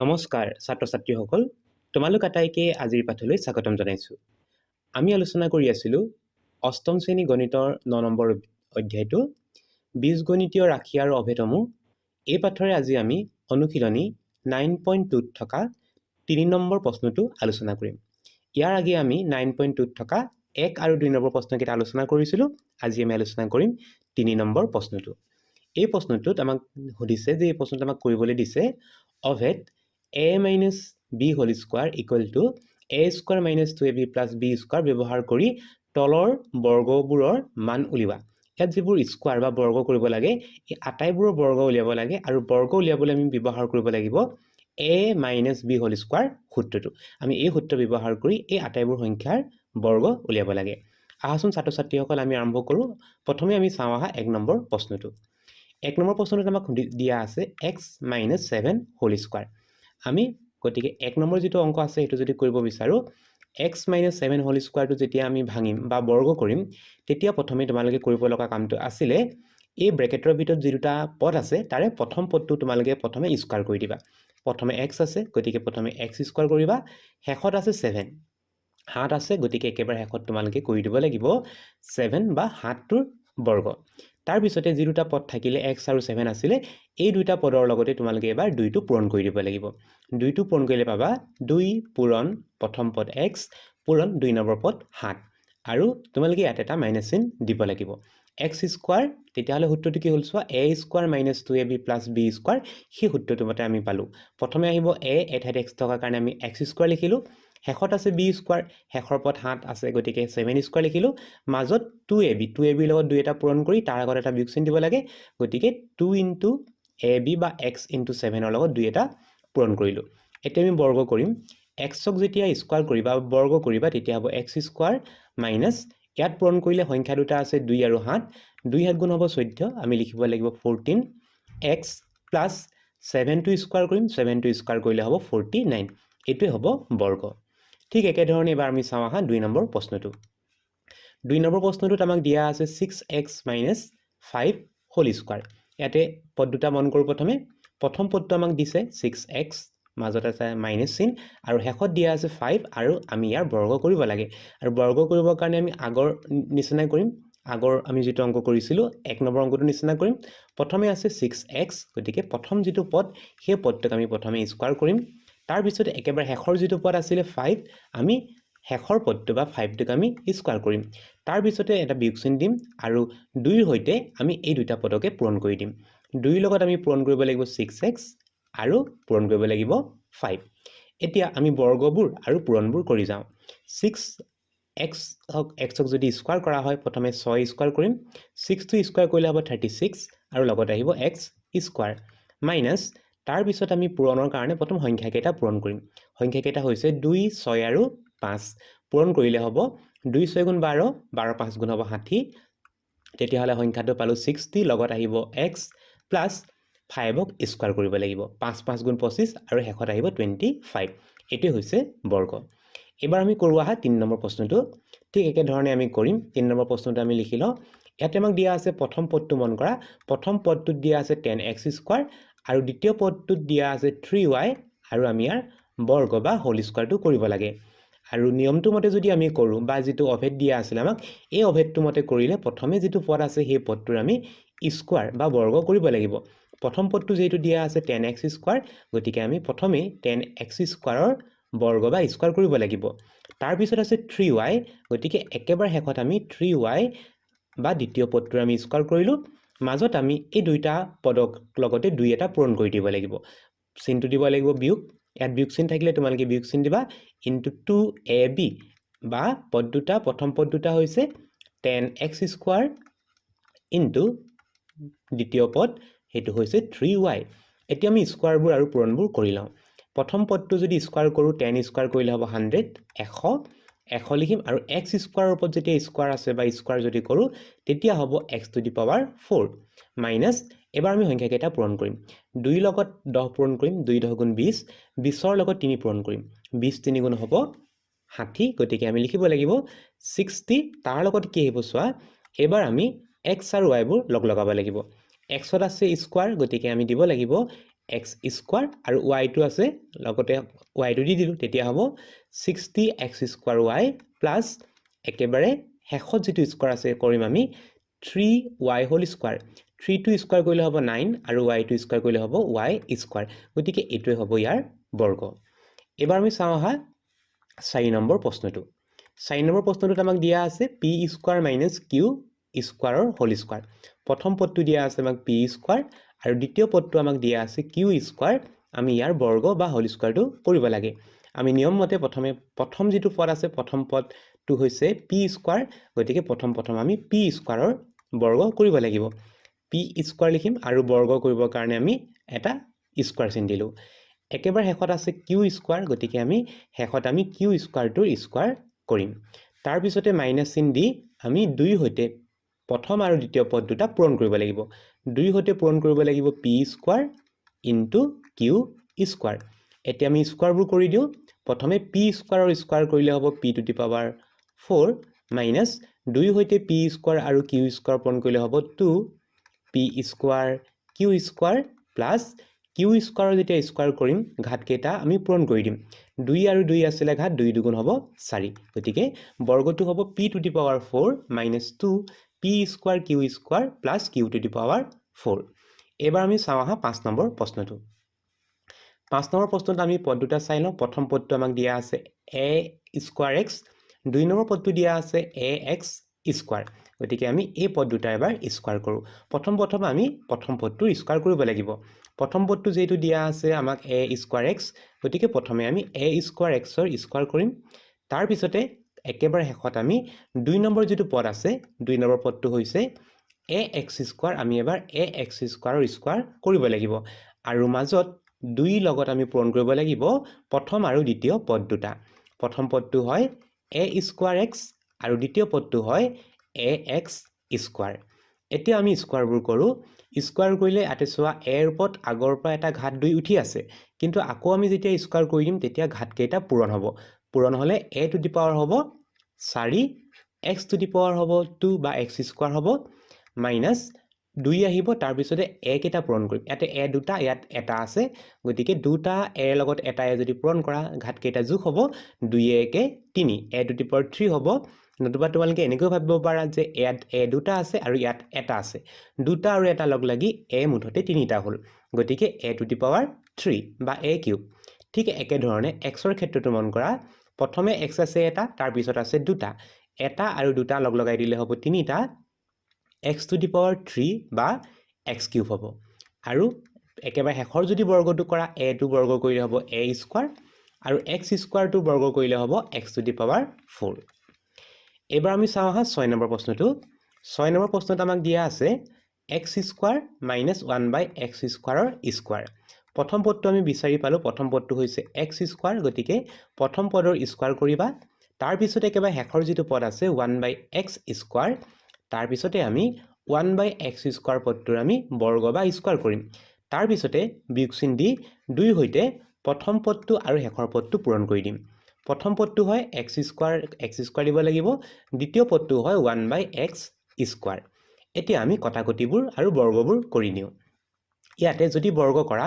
নমস্কাৰ ছাত্ৰ ছাত্ৰীসকল, তোমালোক আটাইকে আজিৰ পাঠলৈ স্বাগতম জনাইছোঁ। আমি আলোচনা কৰি আছিলোঁ অষ্টম শ্ৰেণী গণিতৰ 9 নম্বৰ অধ্যায়টো বীজগণিতীয় ৰাশি আৰু অভেদসমূহ। এই পাঠৰে আজি আমি অনুশীলনী 9.2ত থকা 3 নম্বৰ প্ৰশ্নটো আলোচনা কৰিম। ইয়াৰ আগে আমি 9.2ত থকা 1 আৰু 2 নম্বৰ প্ৰশ্নকেইটা আলোচনা কৰিছিলোঁ। আজি আমি আলোচনা কৰিম 3 নম্বৰ প্ৰশ্নটো। এই প্ৰশ্নটোত আমাক সুধিছে যে এই প্ৰশ্নটো আমাক কৰিবলৈ দিছে অভেদ a minus b whole square equal to a square minus 2ab plus b square ব্যৱহাৰ কৰি তলৰ বৰ্গবোৰৰ মান উলিওৱা। ইয়াত যিবোৰ স্কোৱাৰ বা বৰ্গ কৰিব লাগে এই আটাইবোৰৰ বৰ্গ উলিয়াব লাগে আৰু বৰ্গ উলিয়াবলৈ আমি ব্যৱহাৰ কৰিব লাগিব a minus b whole square সূত্ৰটো। আমি এই সূত্ৰ ব্যৱহাৰ কৰি এই আটাইবোৰ সংখ্যাৰ বৰ্গ উলিয়াব লাগে। আহাচোন ছাত্ৰ ছাত্ৰীসকল আমি আৰম্ভ কৰোঁ। প্ৰথমে আমি চাওঁ আহা 1 নম্বৰ প্ৰশ্নটো। 1 নম্বৰ প্ৰশ্নটোত আমাক দিয়া আছে x minus 7 whole square। আমি গতিকে 1 নম্বৰ যেটো অংক আছে সেইটো যদি কৰিব বিচাৰো x minus 7 whole square টো যেতিয়া আমি ভাঙিম বা বৰ্গ কৰিম তেতিয়া প্ৰথমে তোমালোকে কৰিব লগা কামটো আছিলে এই ব্ৰেকেটৰ ভিতৰত যি দুটা পদ আছে তাৰে প্ৰথম পদটো তোমালোকে প্ৰথমে স্কয়াৰ কৰি দিবা। প্ৰথমে x আছে গতিকে প্ৰথমে x স্কয়াৰ কৰিবা, শেষত আছে 7 7 আছে গতিকে একেবাৰে শেষত তোমালোকে কৰি দিব লাগিব 7 বা 7টোৰ বৰ্গ। তাৰ পিছতে যি দুটা পদ থাকিলে x আৰু 7 আছিলে এই দুটা পদৰ লগতে তোমালোকে এবাৰ 2টো পূৰণ কৰি দিব লাগিব। 2টো পূৰণ কৰিলে পাবা 2 পূৰণ প্ৰথম পদ x পূৰণ 2 নম্বৰ পদ 7 আৰু তোমালোকে ইয়াত এটা মাইনাস চিন দিব লাগিব। x স্কয়াৰ তেতিয়াহলে সূত্ৰটো কি হ'ল চোৱা a square minus 2ab plus b square সেই সূত্ৰটো মতে আমি পালো। প্ৰথমে আহিব a এঠাইত x থকাৰ কাৰণে আমি x স্কয়াৰ লিখিলো, শেষত আছে b স্কয়াৰ, শেষৰ পদ 7 আছে গতিকে 7 স্কয়াৰ লিখিলো, মাজত 2ab ৰ লগত 2 এটা পূৰণ কৰি তাৰ আগত এটা বিয়োগ চিন দিব লাগে গতিকে 2 into ab বা x into 7 ৰ লগত 2 এটা পূৰণ কৰিলো। এতিয়া আমি বৰ্গ কৰিম। x ক যেতিয়া স্কয়াৰ কৰিবা বৰ্গ কৰিবা তেতিয়া হ'ব x স্কয়াৰ মাইনাস ইয়াত পূৰণ কৰিলে সংখ্যা দুটা আছে 2 আৰু 7 2 7 গুণ হ'ব 14 আমি লিখিব লাগিব 14 x প্লাস 7 টো স্কয়াৰ কৰিম 7 টো স্কয়াৰ কৰিলে হ'ব 49 এটোৱে হ'ব বৰ্গ। ঠিক একে ধৰণে এবাৰ আমি চাওঁ আহা 2 নম্বৰ প্ৰশ্নটো। 2 নম্বৰ প্ৰশ্নটোত আমাক দিয়া আছে 6x minus 5 whole square। ইয়াতে পদ দুটা মন কৰো প্ৰথম পদটো আমাক দিছে 6x মাজত আছে মাইনাস চিন আৰু শেষত দিয়া আছে 5 আৰু আমি ইয়াৰ বৰ্গ কৰিব লাগে আৰু বৰ্গ কৰিবৰ কাৰণে আমি আগৰ নিচিনা কৰিম। আগৰ আমি যেটো অংক কৰিছিলো 1 নম্বৰ অংকটো নিচিনা কৰিম। প্ৰথমে আছে 6x গতিকে প্ৰথম যেটো পদ সেই পদটোক আমি প্ৰথমে স্কয়াৰ কৰিম। তাৰ পিছত একেবাৰে শেষৰ যেটো পদ আছিল 5 আমি শেষৰ পদটো বা 5 টোক আমি স্কয়াৰ কৰিম। তাৰ পিছতে এটা বিয়োগ চিন দিম আৰু 2 ৰ হৈতে আমি এই দুটা পদকে পূৰণ কৰি দিম। 2 ৰ লগত আমি পূৰণ কৰিব লাগিব 6x আৰু পূৰণ কৰিব লাগিব 5। এতিয়া আমি বৰ্গবোৰ আৰু পূৰণবোৰ কৰি যাওঁ। 6x ক যদি স্কয়াৰ কৰা হয় প্ৰথমে 6 স্কয়াৰ কৰিম, 6 টো স্কয়াৰ কৰিলে হ'ব 36 আৰু লগত আহিব x স্কয়াৰ মাইনাস তাৰ পিছত আমি পূৰণৰ কাৰণে প্ৰথম সংখ্যা কেইটা পূৰণ কৰিম। সংখ্যা কেইটা হৈছে 2 6 আৰু 5 পূৰণ কৰিলে হ'ব 2 6 গুণ 12 12 5 গুণ হ'ব 60 তেতিয়াহলে সংখ্যাটো পালো 60 লগত আহিব x প্লাস 5 ক স্কয়াৰ কৰিব লাগিব 5 5 গুণ 25 আৰু শেষত আহিব 25 এটোৱে হৈছে বৰ্গ। এবাৰ আমি কৰো আহা 3 নম্বৰ প্ৰশ্নটো। ঠিক একে ধৰণে আমি কৰিম। 3 নম্বৰ প্ৰশ্নটো আমি লিখি লওঁ। ইয়াতে আমাক দিয়া আছে প্ৰথম পদটো মন কৰা প্ৰথম পদটোত দিয়া আছে 10x স্কয়াৰ আৰু দ্বিতীয় পদটোত দিয়া আছে 3y আৰু আমি ইয়াৰ বৰ্গ বা হোল স্কয়াৰটো কৰিব লাগে। আৰু নিয়মটো মতে যদি আমি কৰো বা যেটো অভেদ দিয়া আছিল আমাক এই অভেদটো মতে কৰিলে প্ৰথমে যেটো পদ আছে সেই পদটোৰ আমি স্কয়াৰ বা বৰ্গ কৰিব লাগিব। প্ৰথম পদটো যেটো দিয়া আছে 10x স্কয়াৰ গতিকে আমি প্ৰথমে 10x স্কয়াৰৰ বৰ্গ বা স্কয়াৰ কৰিব লাগিব। তাৰ পিছত আছে 3y গতিকে একেবাৰে শেষত আমি 3y বা দ্বিতীয় পদটো আমি স্কয়াৰ কৰিলো, মাজত আমি এই দুইটা পদক লগতে 2 এটা পূৰণ কৰি দিব লাগিব। চিনটো দিব লাগিব বিয়োগ, ইয়াত বিয়োগ চিন থাকিলে তোমালোকে বিয়োগ চিন দিবা into 2ab বা পদ দুটা প্ৰথম পদ দুটা হৈছে 10x স্কয়াৰ into দ্বিতীয় পদ হেতু হৈছে 3y। এতিয়া আমি স্কয়াৰবোৰ আৰু পূৰণবোৰ কৰি লওঁ। প্ৰথম পদটো যদি স্কয়াৰ কৰো 10 স্কয়াৰ কৰিলে হ'ব 100 100 লিখিম আৰু x স্কয়াৰৰ ওপৰত যেতিয়া স্কয়াৰ আছে বা স্কয়াৰ যদি কৰো তেতিয়া হ'ব x to the power 4 minus এবাৰ আমি সংখ্যা কেইটা পূৰণ কৰিম। 2 লগত 10 পূৰণ কৰিম 2 10 গুণ 20 20 ৰ লগত 3 পূৰণ কৰিম 20 3 গুণ হ'ব 60 গতিকে আমি লিখিব লাগিব 60 তাৰ লগত কি আহিব চোৱা এবাৰ আমি x আৰু y বোৰ লগ লগাব লাগিব। x ত আছে স্কয়াৰ গতিকে আমি দিব লাগিব এক্স স্কোৱাৰ আৰু ৱাইটো আছে লগতে ৱাইটো দি দিলোঁ তেতিয়া হ'ব 60x স্কোৱাৰ ৱাই প্লাছ একেবাৰে শেষত যিটো স্কোৱাৰ আছে কৰিম আমি 3y হোল স্কোৱাৰ 3টো স্কোৱাৰ কৰিলে হ'ব 9 আৰু ৱাইটো স্কোৱাৰ কৰিলে হ'ব y স্কোৱাৰ গতিকে এইটোৱে হ'ব ইয়াৰ বৰ্গ এবাৰ আমি চাওঁ আহা 4 নম্বৰ প্ৰশ্নটো 4 নম্বৰ প্ৰশ্নটোত আমাক দিয়া আছে p স্কোৱাৰ মাইনাছ q স্কোৱাৰৰ হোল স্কোৱাৰ প্ৰথম পদটো দিয়া আছে আমাক p স্কোৱাৰ আৰু দ্বিতীয় পদটো আমাক দিয়া আছে q স্কোৱাৰ আমি ইয়াৰ বৰ্গ বা হোল স্কোৱাৰটো কৰিব লাগে আমি নিয়ম মতে প্ৰথম যিটো পদ আছে প্ৰথম পদটো হৈছে p স্কোৱাৰ গতিকে প্ৰথম আমি p স্কোৱাৰৰ বৰ্গ কৰিব লাগিব p স্কোৱাৰ লিখিম আৰু বৰ্গ কৰিবৰ কাৰণে আমি এটা স্কোৱাৰ চিন দিলোঁ একেবাৰে শেষত আছে q স্কোৱাৰ গতিকে আমি শেষত আমি q স্কোৱাৰটোৰ স্কোৱাৰ কৰিম তাৰ পিছতে মাইনাছ চিন দি আমি 2 হৈতে প্ৰথম আৰু দ্বিতীয় পদ দুটা পূৰণ কৰিব লাগিব 2 হৈতে পূৰণ কৰিব লাগিব p square into q square এতিয়া আমি স্কোৱাৰবোৰ কৰি দিওঁ প্ৰথমে p স্কোৱাৰৰ স্কোৱাৰ কৰিলে হ'ব p to the power 4 minus 2 হৈতে p square আৰু q স্কোৱাৰ পূৰণ কৰিলে হ'ব 2 p square q square plus q স্কোৱাৰৰ যেতিয়া স্কোৱাৰ কৰিম ঘাতকেইটা আমি পূৰণ কৰি দিম 2 আৰু 2 আছিলে ঘাত 2 দুগুণ হ'ব 4 গতিকে বৰ্গটো হ'ব p to the power 4 minus 2 p square q square plus q to the power 4 এবাৰ আমি চাওঁ আহা 5 নম্বৰ প্ৰশ্নটো 5 নম্বৰ প্ৰশ্নটো আমি পদ দুটা চাই লওঁ প্ৰথম পদটো আমাক দিয়া আছে a স্কোৱাৰ x 2 নম্বৰ পদটো দিয়া আছে ax স্কোৱাৰ গতিকে আমি এই পদ দুটা এবাৰ স্কোৱাৰ কৰোঁ প্ৰথম আমি প্ৰথম পদটো স্কোৱাৰ কৰিব লাগিব প্ৰথম পদটো যেটো দিয়া আছে আমাক a স্কোৱাৰ x গতিকে প্ৰথমে আমি a স্কোৱাৰ x ৰ স্কোৱাৰ কৰিম তাৰ পিছতে একেবাৰে শেষত আমি 2 নম্বৰ যেটো পদ আছে 2 নম্বৰ পদটো হৈছে ax স্কোৱাৰ আমি এবাৰ ax স্কোৱাৰৰ স্কোৱাৰ কৰিব লাগিব আৰু মাজত 2 লগত আমি পূৰণ কৰিব লাগিব প্ৰথম আৰু দ্বিতীয় পদ দুটা প্ৰথম পদটো হয় a স্কোৱাৰ x আৰু দ্বিতীয় পদটো হয় ax স্কোৱাৰ এতিয়া আমি স্কোৱাৰবোৰ কৰোঁ স্কোৱাৰ কৰিলে ইয়াতে চোৱা a ৰ ওপৰত আগৰ পৰা এটা ঘাত 2 উঠি আছে কিন্তু আকৌ আমি যেতিয়া স্কোৱাৰ কৰি দিম তেতিয়া ঘাত কেইটা পূৰণ হ'ব পূৰণ হ'লে a টু দি পাৱাৰ হ'ব 4 x টু দি পাৱাৰ হ'ব 2 বা x স্কোৱাৰ হ'ব মাইনাছ 2 আহিব তাৰ পিছতে a কেইটা পূৰণ কৰিম ইয়াতে a দুটা ইয়াত এটা আছে গতিকে দুটা a ৰ লগত এটা a যদি পূৰণ কৰা ঘাত কেইটা যোগ হ'ব 2 1 3 a টু দি পাৱাৰ 3 হ'ব নতুবা তোমালোকে এনেকৈ ভাবিব পাৰা যে ইয়াত a দুটা আছে আৰু ইয়াত এটা আছে দুটা আৰু এটা লগ লাগি a মুঠতে তিনিটা হ'ল গতিকে a টু দি পাৱাৰ 3 বা a কিউব ঠিক একে ধৰণে x ৰ ক্ষেত্ৰটো মন কৰা প্ৰথমে x আছে এটা তাৰ পিছত আছে দুটা এটা আৰু দুটা লগ লগাই দিলে হ'ব তিনিটা x টু দি পাৱাৰ 3 বা x কিউব হ'ব আৰু একেবাৰে শেষৰ যদি বৰ্গটো কৰা a টু বৰ্গ কৰিলে হ'ব a স্কোৱাৰ আৰু x স্কোৱাৰটো বৰ্গ কৰিলে হ'ব x টু দি পাৱাৰ 4 এবাৰ আমি চাওঁ আহা 6 নম্বৰ প্ৰশ্নটো 6 নম্বৰ প্ৰশ্নত আমাক দিয়া আছে x স্কোৱাৰ মাইনাছ 1 বাই x স্কোৱাৰৰ স্কোৱাৰ প্ৰথম পদটো আমি বিচাৰি পালোঁ প্ৰথম পদটো হৈছে x স্কোৱাৰ গতিকে প্ৰথম পদৰ স্কোৱাৰ কৰিবা তাৰ পিছতে একেবাৰে শেষৰ যিটো পদ আছে 1 বাই x স্কোৱাৰ তাৰ পিছতে আমি 1 বাই x স্কোৱাৰ পদটোৰ আমি বৰ্গ বা স্কোৱাৰ কৰিম তাৰ পিছতে বিয়োগ চিন দি 2 হৈতে প্ৰথম পদটো আৰু শেষৰ পদটো পূৰণ কৰি দিম প্ৰথম পদটো হয় x স্কোৱাৰ দিব লাগিব দ্বিতীয় পদটো হয় 1 বাই x স্কোৱাৰ এতিয়া আমি কটাকটিবোৰ আৰু বৰ্গবোৰ কৰি নিওঁ ইয়াতে যদি বৰ্গ কৰা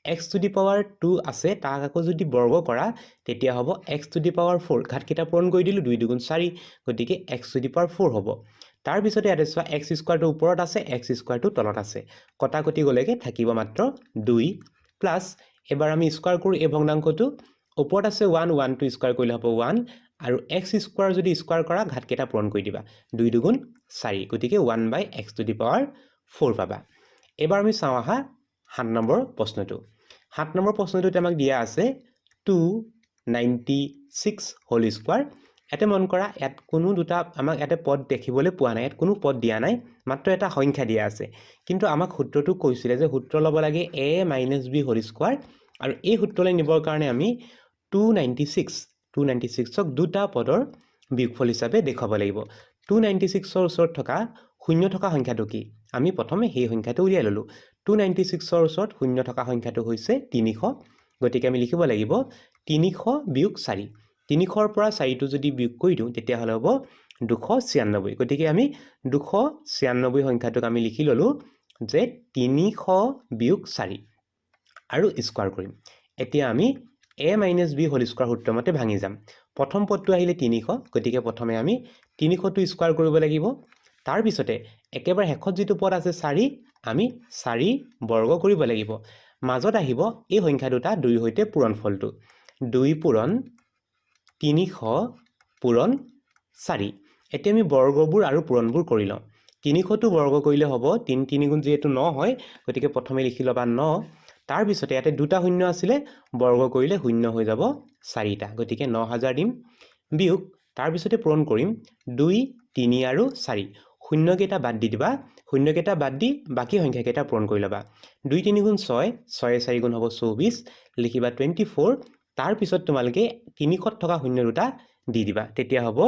x টু দি পাৱাৰ 2 আছে তাক আকৌ যদি বৰ্গ কৰা তেতিয়া হ'ব x টু দি পাৱাৰ 4 ঘাত কেইটা পূৰণ কৰি দিলোঁ 2 দুগুণ 4 গতিকে x টু দি পাৱাৰ 4 হ'ব তাৰ পিছতে ইয়াতে চোৱা x স্কোৱাৰটো ওপৰত আছে x স্কোৱাৰটো তলত আছে কটাকটি গলেকে থাকিব মাত্ৰ 2 প্লাছ এবাৰ আমি স্কোৱাৰ কৰোঁ এই ভগ্নাংশটো ওপৰত আছে 1 1 টু স্কোৱাৰ কৰিলে হ'ব 1 আৰু x স্কোৱাৰ যদি স্কোৱাৰ কৰা ঘাত কেইটা পূৰণ কৰি দিবা 2 দুগুণ 4 গতিকে 1 বাই x টু দি পাৱাৰ 4 পাবা এবাৰ আমি চাওঁ আহা 7 নম্বৰ প্ৰশ্নটো 7 নম্বৰ প্ৰশ্নটোত আমাক দিয়া আছে 296 হোল স্কোৱাৰ এতে মন কৰা ইয়াত কোনো দুটা আমাক ইয়াতে পদ দেখিবলৈ পোৱা নাই ইয়াত কোনো পদ দিয়া নাই মাত্ৰ এটা সংখ্যা দিয়া আছে কিন্তু আমাক সূত্ৰটো কৈছিলে যে সূত্ৰ ল'ব লাগে a - b হোল স্কোৱাৰ আৰু এই সূত্ৰলৈ নিবৰ কাৰণে আমি 296ক দুটা পদৰ বিয়োগফল হিচাপে দেখুৱাব লাগিব 296ৰ ওচৰত থকা শূন্য থকা সংখ্যাটো কি আমি প্ৰথমে সেই সংখ্যাটো উলিয়াই ললোঁ 296ৰ ওচৰত শূন্য থকা সংখ্যাটো হৈছে 300 গতিকে আমি লিখিব লাগিব 300 বিয়োগ 4 300ৰ পৰা 4টো যদি বিয়োগ কৰি দিওঁ তেতিয়া হলে হ'ব 296 গতিকে আমি 296 সংখ্যাটোক আমি লিখি ললোঁ যে 300 বিয়োগ 4 আৰু স্কোৱাৰ কৰিম এতিয়া আমি a - b হোল স্কোৱাৰ সূত্ৰ মতে ভাঙি যাম প্ৰথম পদটো আহিলে 300 গতিকে প্ৰথমে আমি 300 টো স্কোৱাৰ কৰিব লাগিব তাৰ পিছতে একেবাৰে শেষত যেটো পদ আছে 4 আমি 4 বৰ্গ কৰিব লাগিব মাজত আহিব এই সংখ্যা দুটা 2 হৈতে পূৰণ ফলটো 2 পূৰণ 300 পূৰণ 4 এতিয়া আমি বৰ্গবোৰ আৰু পূৰণবোৰ কৰি লওঁ 300 টো বৰ্গ কৰিলে হ'ব 3 3 গুণ যেহেতু 9 হয় গতিকে প্ৰথমে লিখি লবা 9 তাৰ পিছতে ইয়াতে দুটা শূন্য আছিলে বৰ্গ কৰিলে শূন্য হৈ যাব 4টা গতিকে 9000 দিম বিয়োগ তাৰ পিছতে পূৰণ কৰিম 2 3 আৰু 4 শূন্য কেইটা বাদ দি দিবা শূন্য কেইটা বাদ দি বাকি সংখ্যা কেইটা পূৰণ কৰি লবা 2 3 গুণ 6 6 4 গুণ হ'ব 24 লিখিবা 24 তাৰ পিছত তোমালকে 300 থকা শূন্য দুটা দি দিবা তেতিয়া হ'ব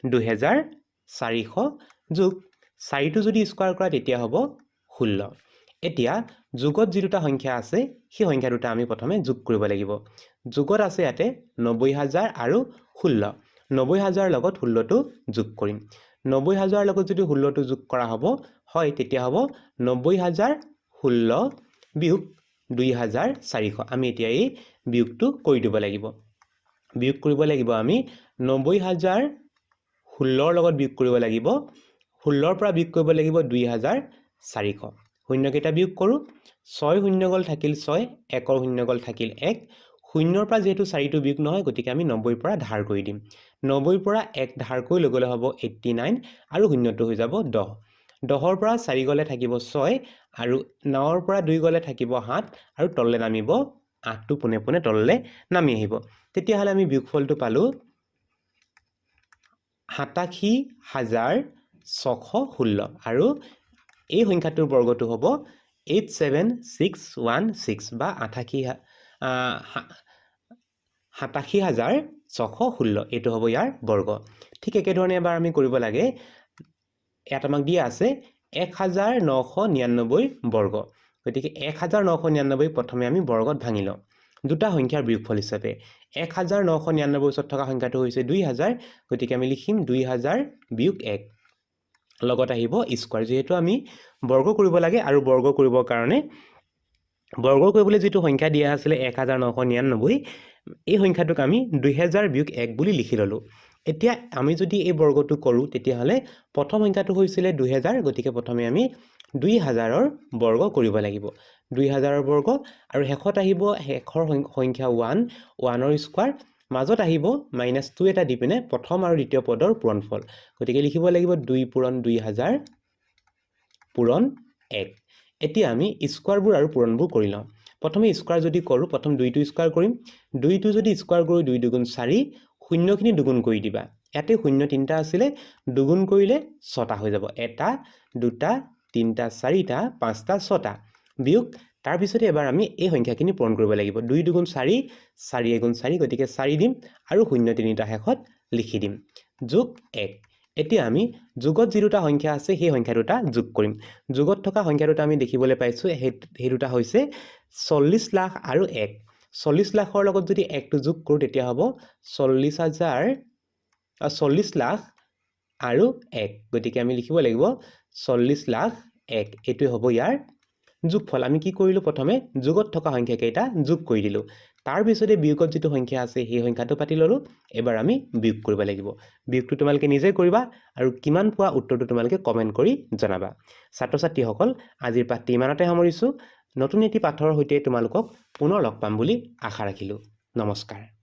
2400 যোগ 4 টো যদি স্কয়াৰ কৰা তেতিয়া হ'ব 16 এতিয়া যোগত যি দুটা সংখ্যা আছে সেই সংখ্যা দুটা আমি প্ৰথমে যোগ কৰিব লাগিব যোগত আছে ইয়াতে 90000 আৰু 16 90000 লগত 16 টো যোগ কৰিম 90000 লগত যদি 16 টো যোগ কৰা হ'ব হয় তেতিয়া হ'ব 90000 16 বিয়োগ 2400 আমি এতিয়া এই বিয়োগটো কৰি দিব লাগিব বিয়োগ কৰিব লাগিব আমি 90000 16 লগত বিয়োগ কৰিব লাগিব 16 পৰা বিয়োগ কৰিব লাগিব 2400 শূন্য কেইটা বিয়োগ কৰো 6 শূন্য গল থাকিল 6 1 শূন্য গল থাকিল 1 শূন্যৰ পৰা যেহেতু 4 টো বিয়োগ নহয় গতিকে আমি 90 পৰা ধাৰ কৰি দিম 90 পৰা 1 ধাৰ কৰি লগলে হ'ব 89 আৰু শূন্যটো হৈ যাব 10 10ৰ পৰা 4 গলে থাকিব 6 আৰু 9ৰ পৰা 2 গলে থাকিব 7 আৰু তললে নামিব 8 টো পুনে পুনে তললে নামি আহিব তেতিয়া হলে আমি বিয়োগফলটো পালো 87616 আৰু এই সংখ্যাটোৰ বৰ্গটো হ'ব 87616 বা 87616 এটো হ'ব ইয়াৰ বৰ্গ ঠিক একে ধৰণে এবাৰ আমি কৰিব লাগে ইয়াত আমাক দিয়া আছে 1999 বৰ্গ গতিকে 1999 প্ৰথমে আমি বৰ্গত ভাঙি লওঁ দুটা সংখ্যাৰ বিয়োগফল হিচাপে 1999 ওচৰত থকা সংখ্যাটো হৈছে 2000 গতিকে আমি লিখিম 2000 বিয়োগ 1 লগত আহিব স্কয়াৰ যেহেতু আমি বৰ্গ কৰিব লাগে আৰু বৰ্গ কৰিবৰ কাৰণে বৰ্গ কৰিবলৈ যেটো সংখ্যা দিয়া আছিল 1999 এই সংখ্যাটোক আমি 2000 বিয়োগ 1 বুলি লিখি ললো এতিয়া আমি যদি এই বৰ্গটো কৰো তেতিয়া হলে প্ৰথম সংখ্যাটো হৈছিল 2000 গতিকে প্ৰথমে আমি 2000ৰ বৰ্গ কৰিব লাগিব 2000ৰ বৰ্গ আৰু শেষত আহিব শেষৰ সংখ্যা 1 1ৰ স্কয়াৰ মাজত আহিব -2 এটা দি পিনে প্ৰথম আৰু দ্বিতীয় পদৰ পূৰণফল গতিকে লিখিব লাগিব 2 পূৰণ 2000 পূৰণ 1 এতিয়া আমি স্কয়াৰবোৰ আৰু পূৰণবোৰ কৰি লওঁ প্ৰথমে স্কয়াৰ যদি কৰো প্ৰথম 2 টো স্কয়াৰ কৰিম 2 টো যদি স্কয়াৰ কৰো 2 2 গুণ 4 শূন্যখিনি দুগুণ কৰি দিবা ইয়াতে শূন্য তিনটা আছিলে দুগুণ কৰিলে 6টা হৈ যাব 1 2 3 4 5 6টা বিয়োগ তাৰ পিছতে এবাৰ আমি এই সংখ্যাখিনি পূৰণ কৰিব লাগিব 2 2 গুণ 4 4 গুণ 4 গতিকে 4 দিম আৰু শূন্য তিনিটা শেষত লিখি দিম যোগ 1 এতিয়া আমি যোগত যি দুটা সংখ্যা আছে সেই সংখ্যা দুটা যোগ কৰিম যোগত থকা সংখ্যা দুটা আমি দেখিবলৈ পাইছো সেই দুটা হৈছে 40 লাখ আৰু 1 40 লাখৰ লগত যদি 1 টো যোগ কৰো তেতিয়া হ'ব 40 লাখ আৰু 1 গতিকে আমি লিখিব লাগিব 40 লাখ 1 এটো হ'ব ইয়াৰ যোগফল আমি কি কৰিলো প্ৰথমে যোগত থকা সংখ্যা কেইটা যোগ কৰি দিলো তাৰ পিছতে বিয়োগত যেটো সংখ্যা আছে সেই সংখ্যাটো পাতি ললো এবাৰ আমি বিয়োগ কৰিব লাগিব বিয়োগটো তোমালকে নিজে কৰিবা আৰু কিমান পোৱা উত্তৰটো তোমালকে কমেন্ট কৰি জনাবা ছাত্ৰ ছাত্ৰীসকল আজিৰ পাঠটি ইমানতে সামৰিছো নতুন এটি পাঠৰ সৈতে তোমালোকক পুনৰ লগ পাম বুলি আশা ৰাখিলো নমস্কাৰ